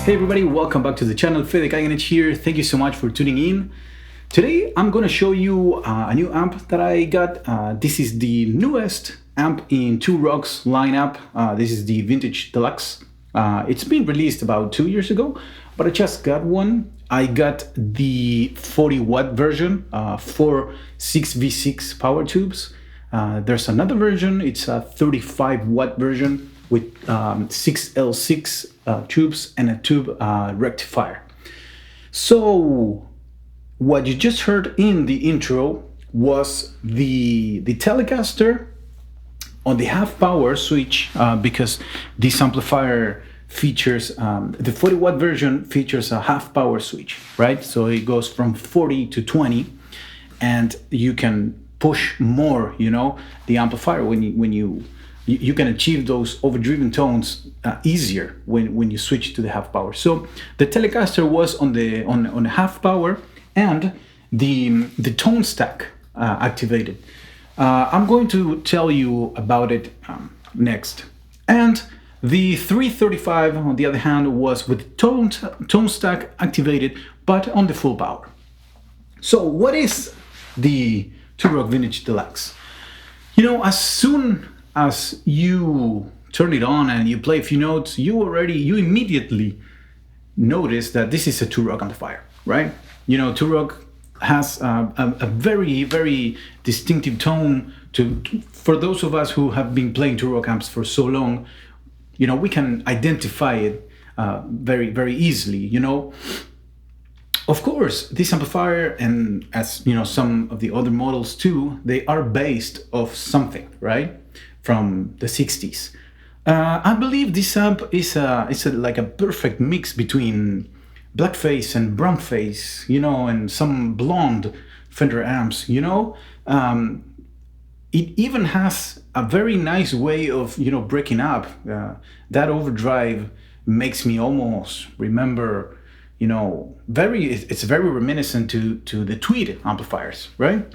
Hey everybody, welcome back to the channel. Fede here. Thank you so much for tuning in. Today I'm gonna show you a new amp that I got. This is the newest amp in Two Rocks lineup. This is the Vintage Deluxe. It's been released about 2 years ago, but I just got one. I got the 40 watt version, 4 6v6 power tubes. There's another version, it's a 35 watt version with 6L6 tubes and a tube rectifier. So what you just heard in the intro was the Telecaster on the half power switch, because this amplifier features, the 40 watt version features a half power switch, right? So it goes from 40 to 20 and you can push more, you know, the amplifier when you can achieve those overdriven tones easier when you switch to the half power. So the Telecaster was on the half power and the tone stack activated. I'm going to tell you about it next. And the 335, on the other hand, was with tone stack activated, but on the full power. So what is the Two Rock Vintage Deluxe? You know, as soon as you turn it on and you play a few notes, you immediately notice that this is a Two Rock amplifier, right? You know, Two Rock has a very, very distinctive tone. For those of us who have been playing Two Rock amps for so long, you know, we can identify it very, very easily, you know. Of course, this amplifier, and as you know, some of the other models too, they are based off something, right? From the 60s. I believe this amp is like a perfect mix between blackface and brownface, you know, and some blonde Fender amps, you know. It even has a very nice way of, you know, breaking up. That overdrive makes me almost remember, you know, it's very reminiscent to the Tweed amplifiers, right?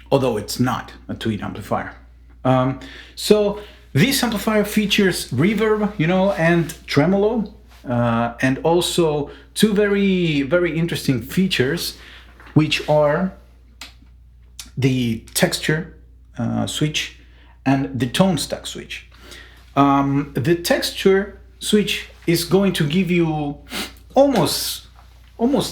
Although it's not a Tweed amplifier. So this amplifier features reverb, you know, and tremolo, and also two very, very interesting features, which are the texture switch and the tone stack switch. The texture switch is going to give you almost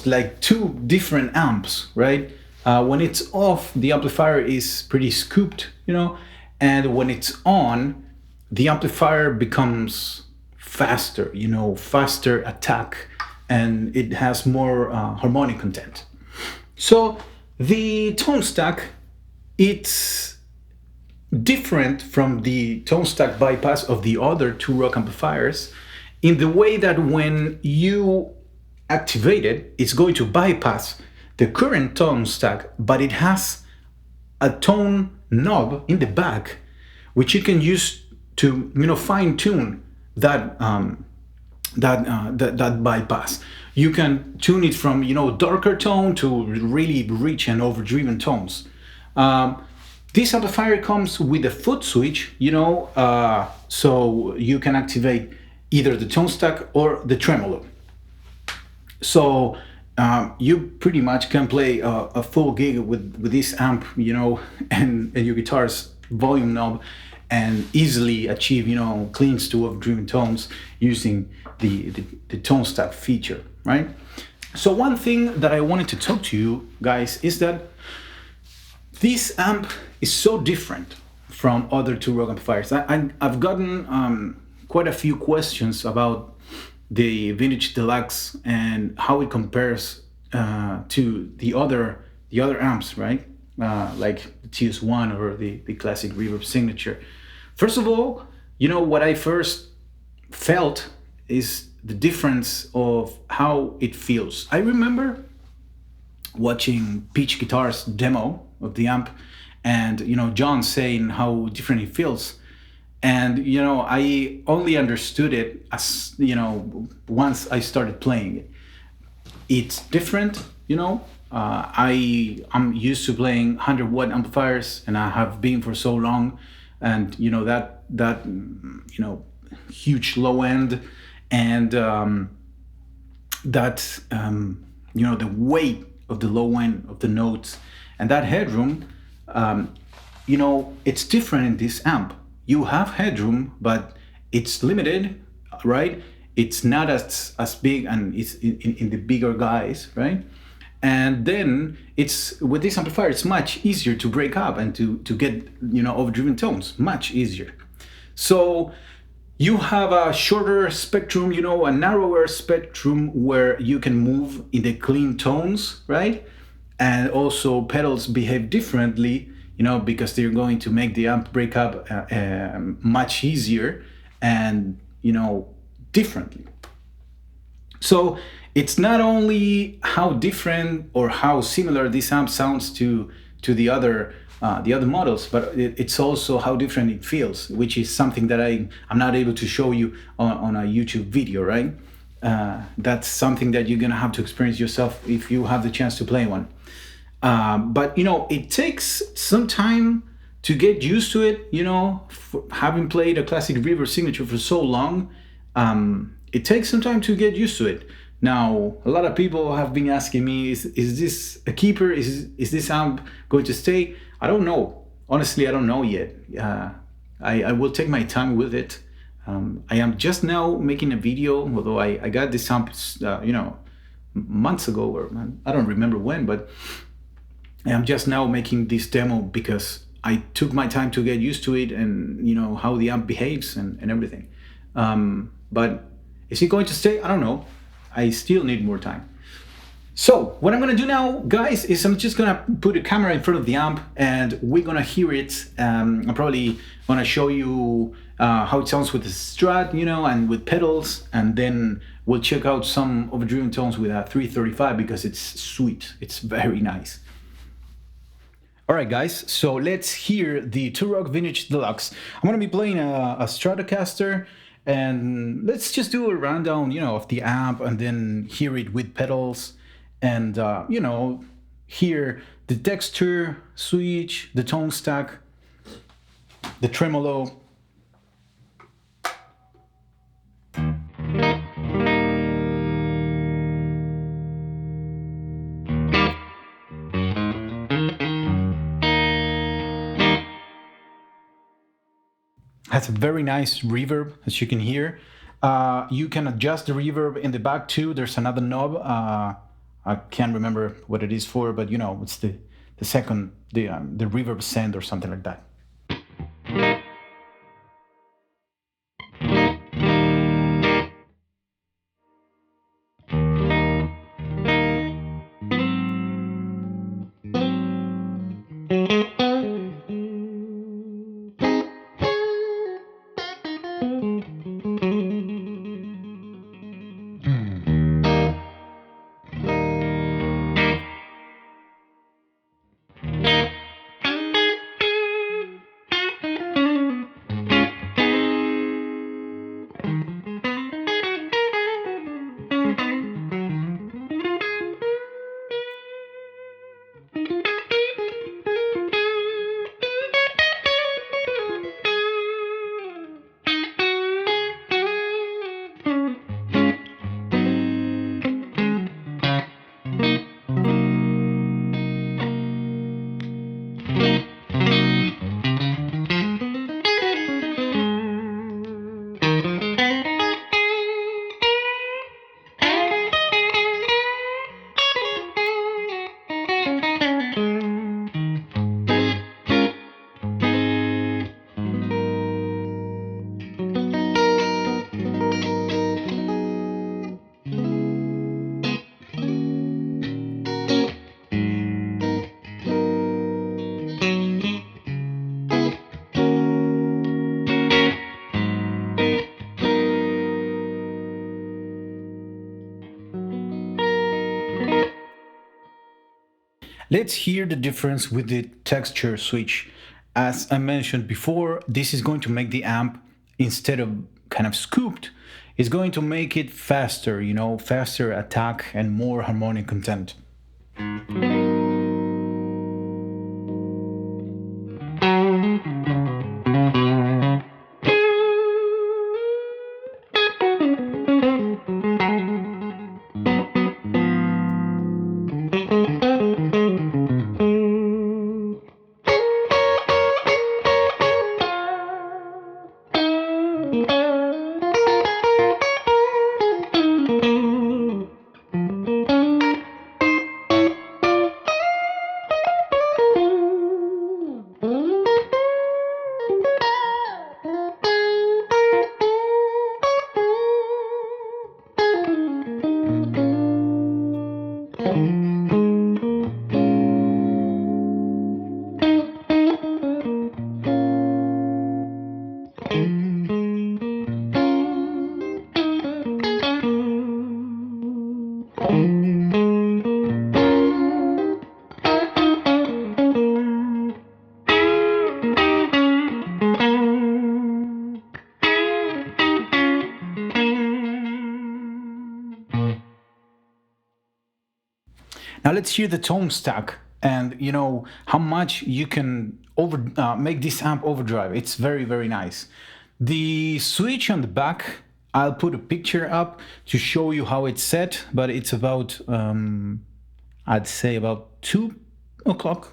like two different amps, right? When it's off, the amplifier is pretty scooped, you know, and when it's on, the amplifier becomes faster, you know, faster attack, and it has more harmonic content. So the tone stack, it's different from the tone stack bypass of the other Two Rock amplifiers in the way that when you activate it, it's going to bypass the current tone stack, but it has a tone knob in the back, which you can use to, you know, fine tune that that bypass. You can tune it from, you know, darker tone to really rich and overdriven tones. This amplifier comes with a foot switch, you know, so you can activate either the tone stack or the tremolo. So you pretty much can play a full gig with this amp, you know, and your guitar's volume knob, and easily achieve, you know, cleans to overdriven tones using the tone stack feature, right? So one thing that I wanted to talk to you guys is that this amp is so different from other Two Rock amplifiers. I've gotten quite a few questions about the Vintage Deluxe and how it compares to the other amps, right? Like the TS1 or the classic Reverb Signature. First of all, you know, what I first felt is the difference of how it feels. I remember watching Peach Guitar's demo of the amp, and you know, John saying how different it feels. And you know, I only understood it as, you know, once I started playing it. It's different, you know. I'm used to playing 100 watt amplifiers, and I have been for so long, and you know that you know, huge low end and that the weight of the low end of the notes and that headroom, it's different in this amp. You have headroom, but it's limited, right? It's not as big, and it's in the bigger guys, right? And then it's with this amplifier, it's much easier to break up and to get overdriven tones, much easier. So you have a shorter spectrum, a narrower spectrum where you can move in the clean tones, right? And also pedals behave differently, because they're going to make the amp break up much easier and, differently. So it's not only how different or how similar this amp sounds to the other models, but it's also how different it feels, which is something that I'm not able to show you on a YouTube video, right? That's something that you're gonna have to experience yourself if you have the chance to play one. But it takes some time to get used to it. Having played a classic reverb signature for so long, it takes some time to get used to it. Now, a lot of people have been asking me, is this a keeper? Is this amp going to stay? I don't know. Honestly, I don't know yet. I will take my time with it. I am just now making a video, although I got this amp, months ago, or I don't remember when, but I am just now making this demo because I took my time to get used to it and how the amp behaves and everything. But is it going to stay? I don't know. I still need more time. So what I'm gonna do now, guys, is I'm just gonna put a camera in front of the amp and we're gonna hear it. I'm probably gonna show you how it sounds with the Strat, and with pedals, and then we'll check out some overdriven tones with a 335 because it's sweet. It's very nice. All right, guys, so let's hear the Turok Vintage Deluxe. I'm gonna be playing a Stratocaster, and let's just do a rundown, of the amp, and then hear it with pedals, and hear the texture switch, the tone stack, the tremolo. Has a very nice reverb, as you can hear. You can adjust the reverb in the back too. There's another knob. I can't remember what it is for, but it's the second, the reverb send or something like that. Let's hear the difference with the texture switch. As I mentioned before, this is going to make the amp, instead of kind of scooped, it's going to make it faster, faster attack and more harmonic content. Now let's hear the tone stack and you know how much you can make this amp overdrive. It's very nice. The switch on the back, I'll put a picture up to show you how it's set, but it's about I'd say about 2 o'clock.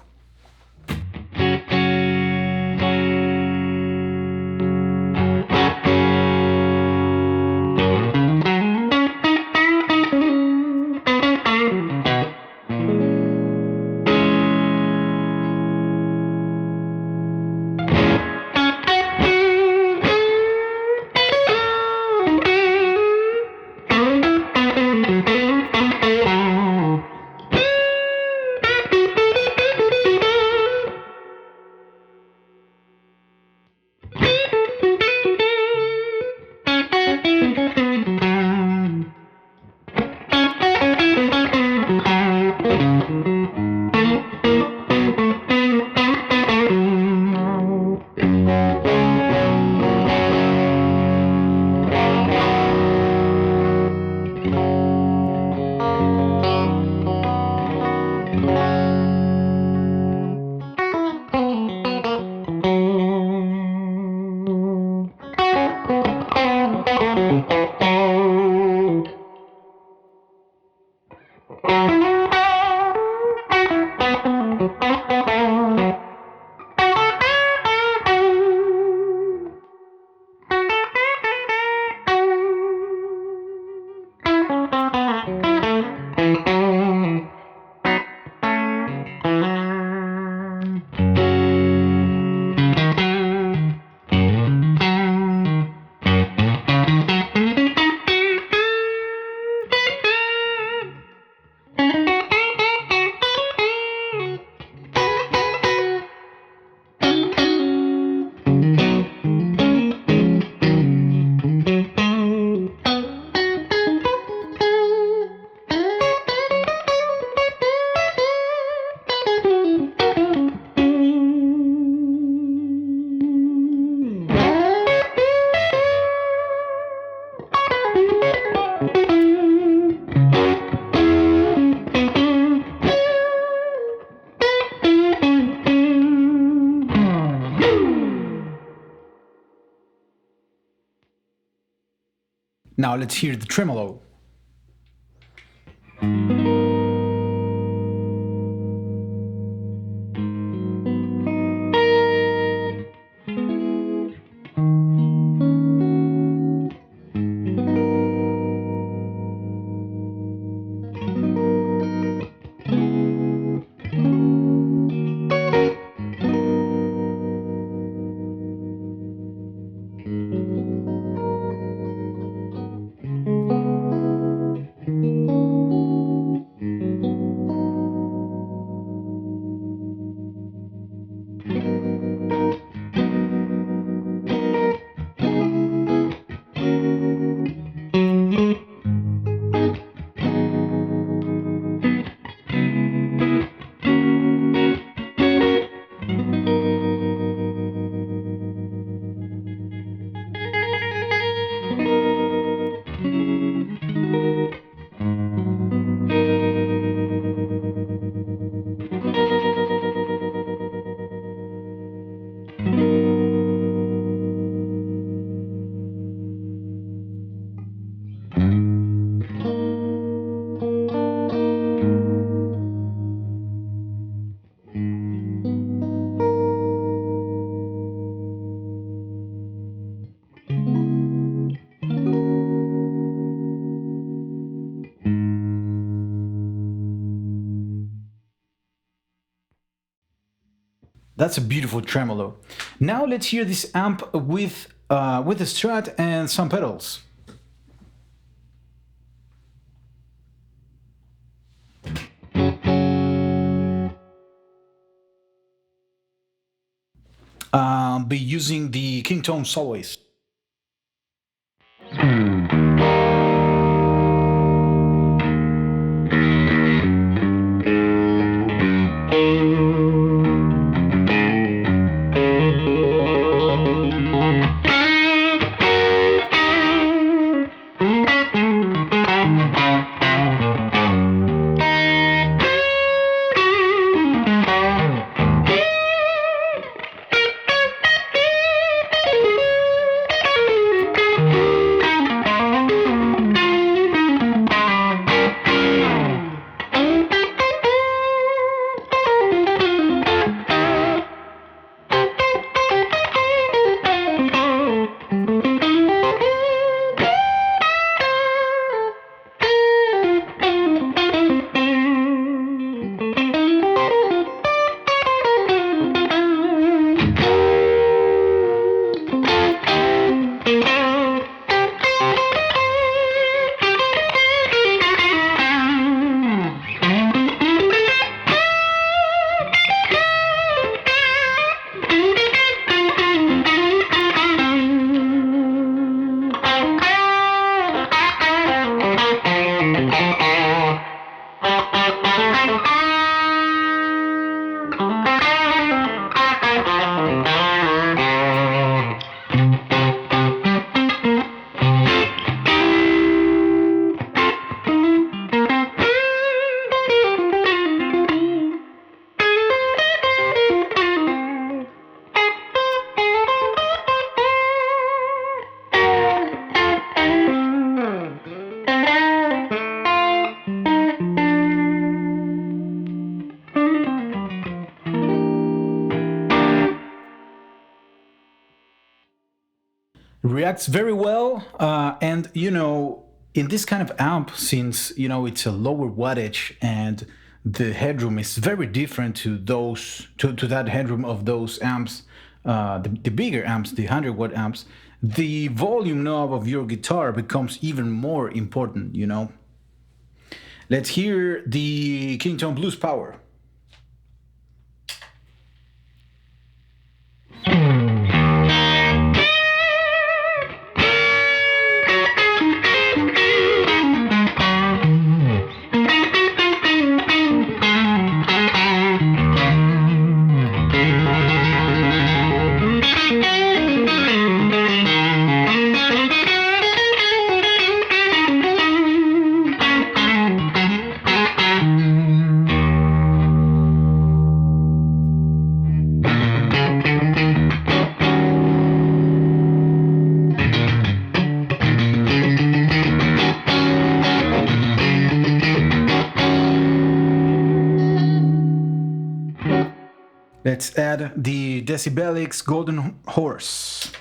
Now let's hear the tremolo. That's a beautiful tremolo. Now let's hear this amp with a Strat and some pedals. I'll be using the KingTone Soloist. reacts very well, and you know, in this kind of amp, since you know it's a lower wattage and the headroom is very different to those to that headroom of those amps, the bigger amps, the 100-watt amps, the volume knob of your guitar becomes even more important, you know. Let's hear the KingTone Blues Power. Let's add the Decibelics Golden Horse.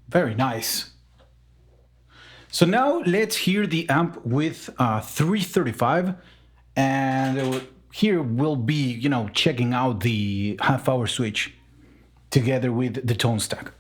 Very nice. So now let's hear the amp with 335, and here we'll be, you know, checking out the half-hour switch together with the tone stack.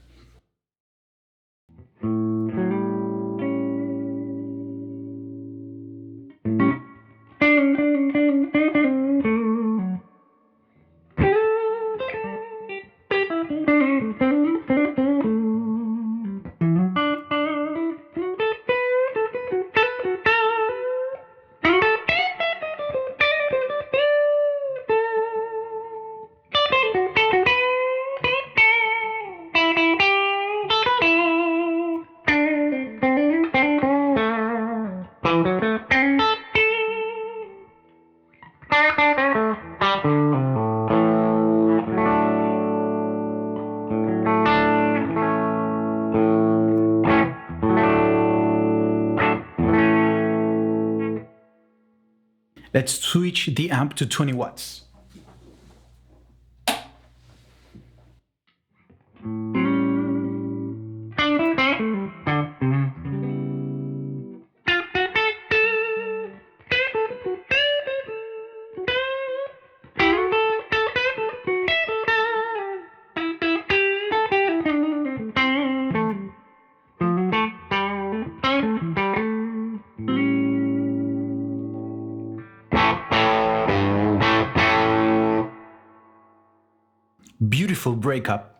Let's switch the amp to 20 watts. Beautiful breakup.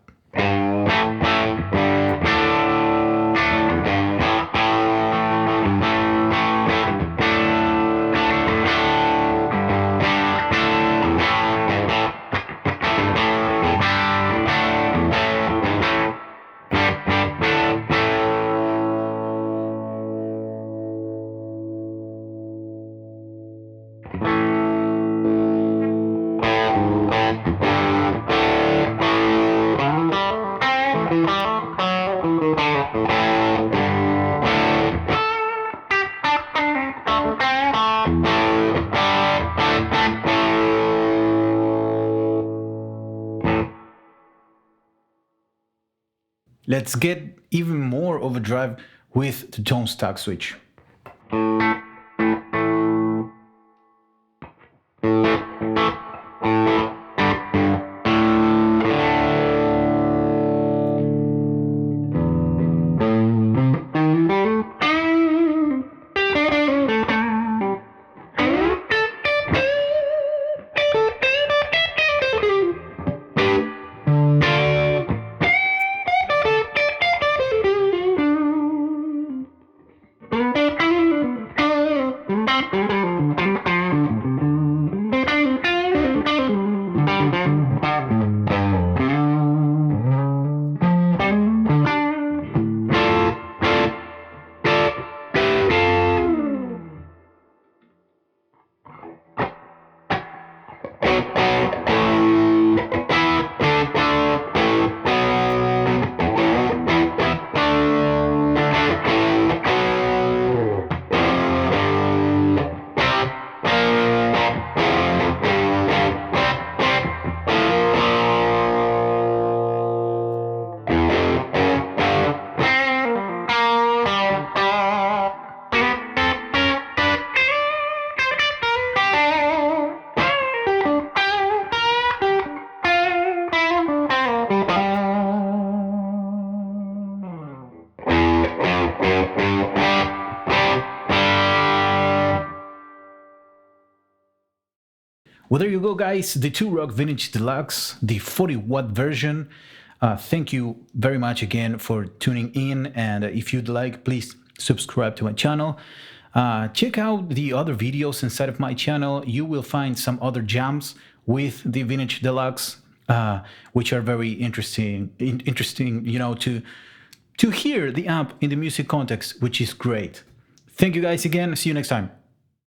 Let's get even more overdrive with the tone stack switch. Well, there you go, guys. The Two-Rock Vintage Deluxe, the 40-watt version. Thank you very much again for tuning in. And if you'd like, please subscribe to my channel. Check out the other videos inside of my channel. You will find some other jams with the Vintage Deluxe, which are very interesting, you know, to hear the amp in the music context, which is great. Thank you guys again. See you next time.